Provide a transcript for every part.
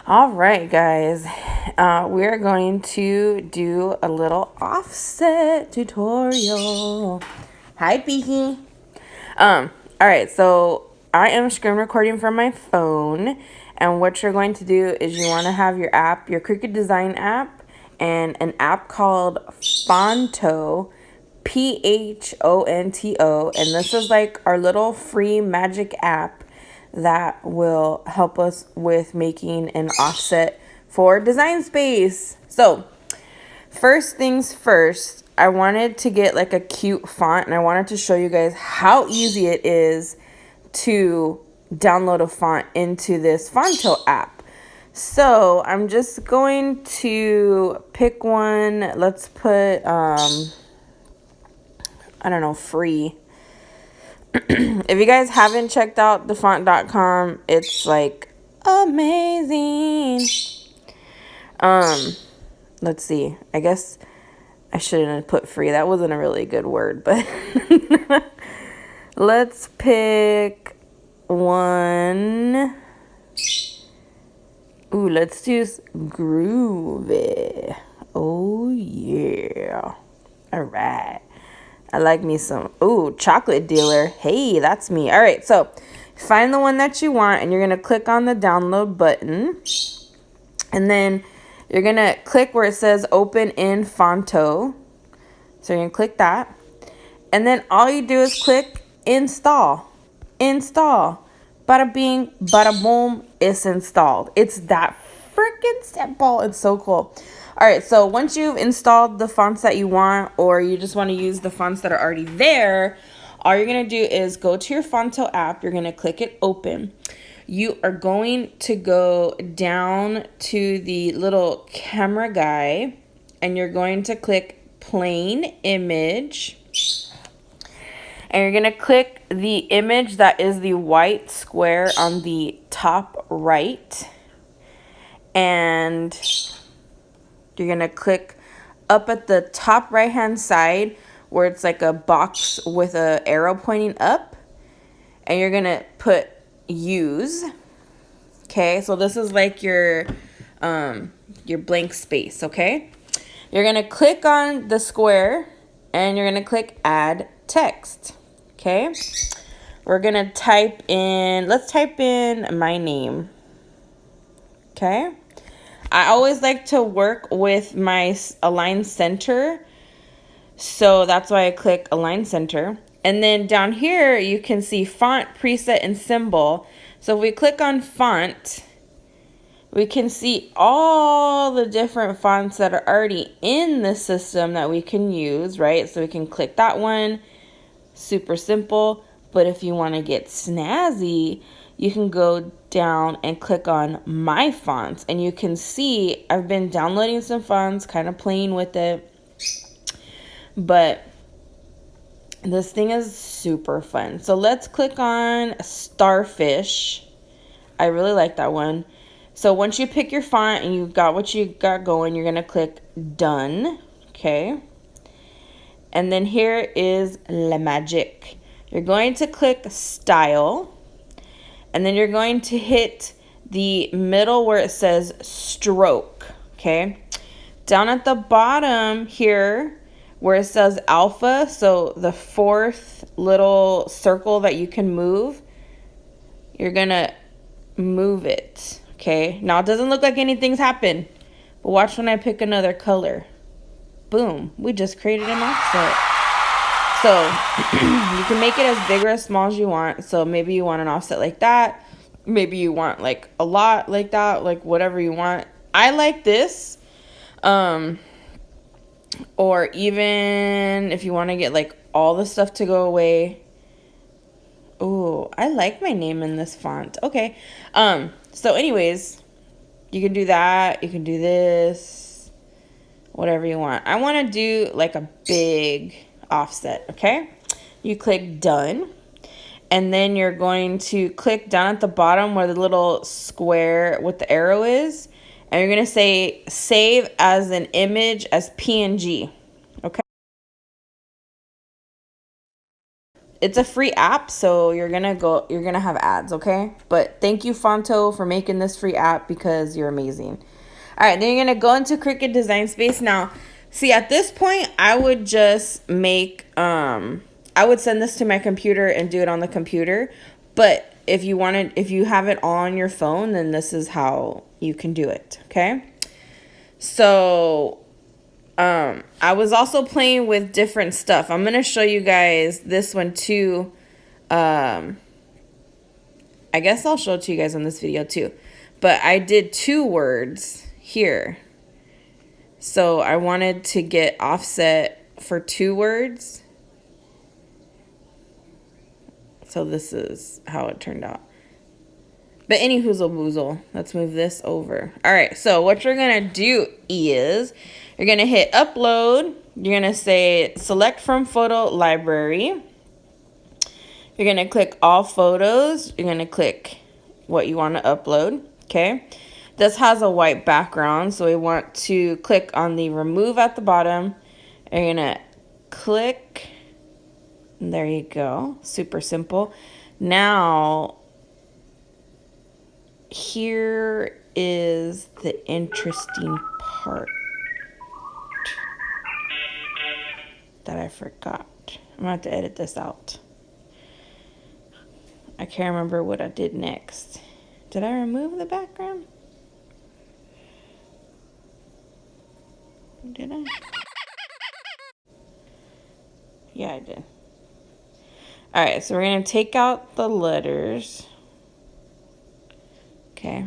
All right, guys, we're going to do a little offset tutorial. Hi, Beaky. All right, so I am screen recording from my phone, and what you're going to do is you want to have your app, your Cricut Design app, and an app called Phonto, Phonto, and this is like our little free magic app that will help us with making an offset for Design Space. So, first things first, I wanted to get like a cute font, and I wanted to show you guys how easy it is to download a font into this Phonto app. So I'm just going to pick one. Let's put, I don't know, free. If you guys haven't checked out thefont.com, it's like amazing. Let's see. I guess I shouldn't have put free. That wasn't a really good word, but let's pick one. Ooh, let's do Groovy. Oh, yeah. All right. I like me some, ooh, chocolate dealer. Hey, that's me. All right, so find the one that you want, and you're going to click on the download button. And then you're going to click where it says open in Phonto. So you're going to click that. And then all you do is click install. Install. Bada bing, bada boom, it's installed. It's that freaking simple. It's so cool. All right, so once you've installed the fonts that you want, or you just want to use the fonts that are already there, all you're going to do is go to your Phonto app. You're going to click it open. You are going to go down to the little camera guy, and you're going to click plain image. And you're going to click the image that is the white square on the top right. And you're going to click up at the top right-hand side where it's like a box with an arrow pointing up. And you're going to put use. Okay, so this is like your blank space, okay? You're going to click on the square and you're going to click add text. Okay, we're going to type in, let's type in my name. Okay, I always like to work with my align center. So that's why I click align center. And then down here, you can see font, preset, and symbol. So if we click on font, we can see all the different fonts that are already in the system that we can use, right? So we can click that one. Super simple. But if you want to get snazzy, you can go down and click on my fonts, and you can see I've been downloading some fonts, kind of playing with it, but this thing is super fun. So let's click on Starfish. I really like that one. So once you pick your font and you've got what you got going, you're going to click done. Okay. And then here is La Magic. You're going to click style. And then you're going to hit the middle where it says stroke. Okay. Down at the bottom here where it says alpha, so the fourth little circle that you can move, you're going to move it. Okay. Now it doesn't look like anything's happened, but watch when I pick another color. Boom, we just created an offset. So you can make it as big or as small as you want. So maybe you want an offset like that. Maybe you want like a lot like that, like whatever you want. I like this. Or even if you want to get like all the stuff to go away. Oh, I like my name in this font. Okay. So anyways, you can do that. You can do this. Whatever you want. I want to do like a big offset, okay? You click done, and then you're going to click down at the bottom where the little square with the arrow is, and you're going to say save as an image as PNG, okay? it's a free app, so you're gonna have ads, okay? But thank you, Fonto, for making this free app because you're amazing. All right, then you're gonna go into Cricut Design Space. Now, see, at this point, I would just make I would send this to my computer and do it on the computer. But if you have it on your phone, then this is how you can do it, okay? So I was also playing with different stuff. I'm gonna show you guys this one too. I guess I'll show it to you guys on this video too. But I did 2 words here. So I wanted to get offset for 2 words. So this is how it turned out. But any hoozle boozle, let's move this over. All right, so what you're gonna do is you're gonna hit upload. You're gonna say select from photo library. You're gonna click all photos. You're gonna click what you want to upload, okay? This has a white background, so we want to click on the remove at the bottom. You're gonna click, and there you go, super simple. Now, here is the interesting part that I forgot. I'm gonna have to edit this out. I can't remember what I did next. Did I remove the background? Did I? Yeah, I did. All right, so we're gonna take out the letters. Okay.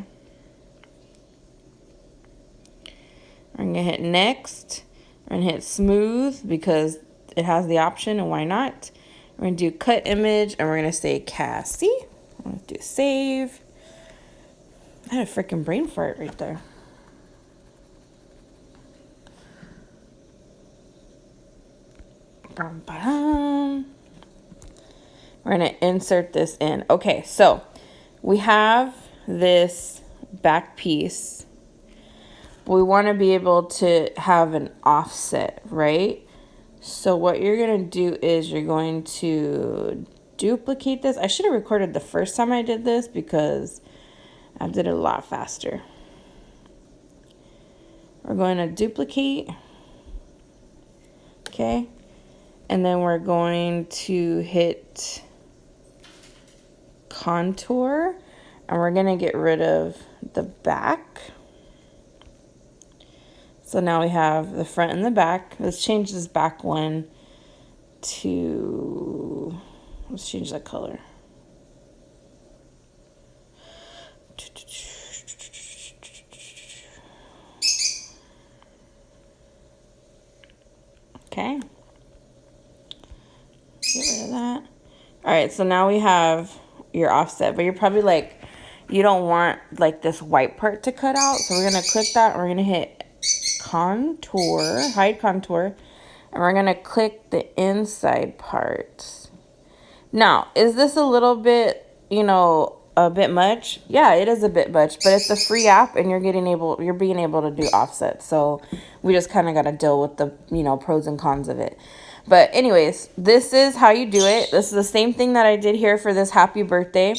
We're gonna hit next. We're gonna hit smooth because it has the option, and why not? We're gonna do cut image, and we're gonna say Kass. See? I'm gonna do save. I had a freaking brain fart right there. We're gonna insert this in. Okay, so we have this back piece. We want to be able to have an offset, right? So what you're gonna do is you're going to duplicate this. I should have recorded the first time I did this because I did it a lot faster. We're going to duplicate, okay? And then we're going to hit contour, and we're gonna get rid of the back. So now we have the front and the back. Let's change this back one to, let's change that color. Okay. Get rid of that. All right, so now we have your offset, but you're probably like, you don't want like this white part to cut out. So we're gonna click that, and we're gonna hit contour, hide contour, and we're gonna click the inside part. Now, is this a little bit, you know, a bit much? Yeah, it is a bit much, but it's a free app, and you're being able to do offset. So we just kind of got to deal with the, you know, pros and cons of it. But anyways, this is how you do it. This is the same thing that I did here for this happy birthday.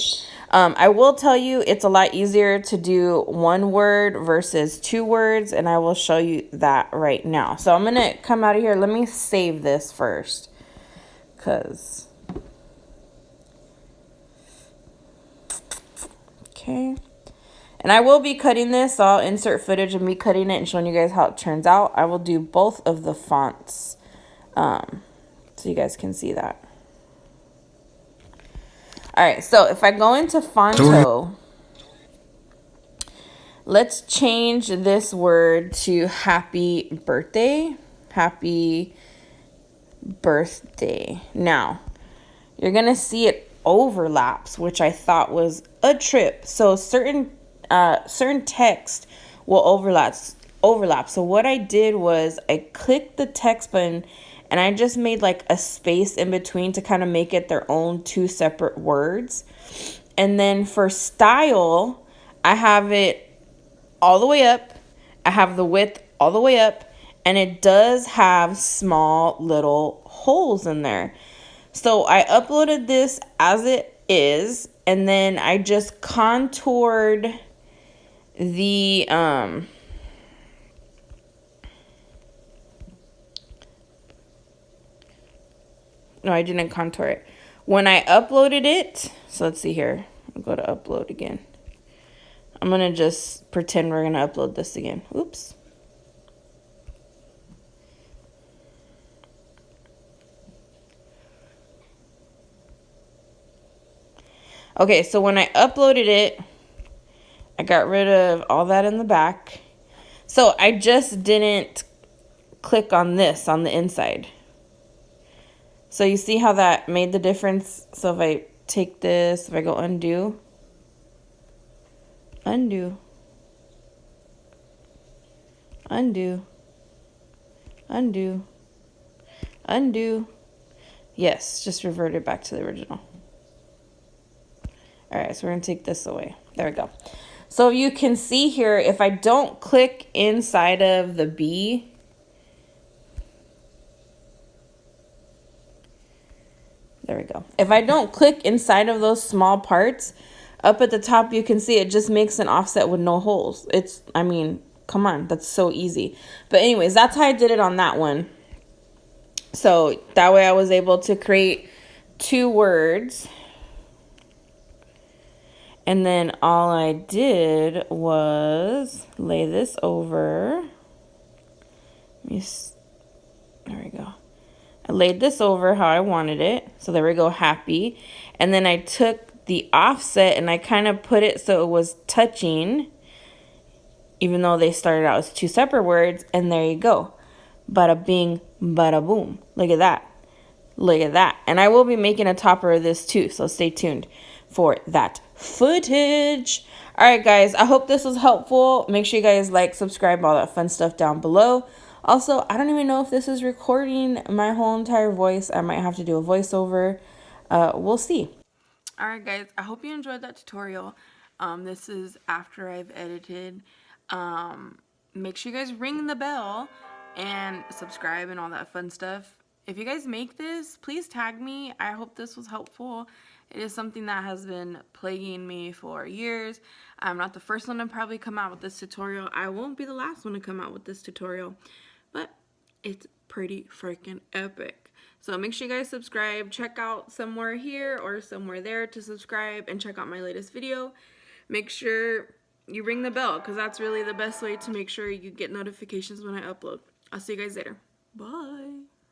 I will tell you it's a lot easier to do 1 word versus 2 words, and I will show you that right now. So I'm going to come out of here. Let me save this first, because... Okay. And I will be cutting this, so I'll insert footage of me cutting it and showing you guys how it turns out. I will do both of the fonts, so you guys can see that. All right, so if I go into Fonto, let's change this word to happy birthday. Happy birthday. Now, you're going to see it overlaps, which I thought was a trip. So certain text will overlap. So what I did was I clicked the text button, and I just made like a space in between to kind of make it their own 2 separate words. And then for style, I have it all the way up. I have the width all the way up, and it does have small little holes in there. So I uploaded this as it is, and then I just contoured the no, I didn't contour it. When I uploaded it, so let's see here. I'll go to upload again. I'm gonna just pretend we're gonna upload this again. Oops. Okay, so when I uploaded it, I got rid of all that in the back. So I just didn't click on this on the inside. So you see how that made the difference? So if I take this, if I go undo, undo, undo, undo, undo. Yes, just reverted back to the original. All right, so we're gonna take this away. There we go. So you can see here, if I don't click inside of the B, there we go. If I don't click inside of those small parts, up at the top you can see it just makes an offset with no holes. It's, I mean, come on, that's so easy. But anyways, that's how I did it on that one. So that way I was able to create 2 words. And then all I did was lay this over. There we go. I laid this over how I wanted it. So there we go, happy. And then I took the offset and I kind of put it so it was touching, even though they started out as 2 separate words. And there you go. Bada bing, bada boom. Look at that. Look at that. And I will be making a topper of this too, so stay tuned for that footage. All right, guys, I hope this was helpful. Make sure you guys like, subscribe, all that fun stuff down below. Also, I don't even know if this is recording my whole entire voice. I might have to do a voiceover. We'll see. All right, guys, I hope you enjoyed that tutorial. This is after I've edited. Make sure you guys ring the bell and subscribe and all that fun stuff. If you guys make this, please tag me. I hope this was helpful. It is something that has been plaguing me for years. I'm not the first one to probably come out with this tutorial. I won't be the last one to come out with this tutorial, but it's pretty freaking epic. So make sure you guys subscribe. Check out somewhere here or somewhere there to subscribe and check out my latest video. Make sure you ring the bell because that's really the best way to make sure you get notifications when I upload. I'll see you guys later. Bye.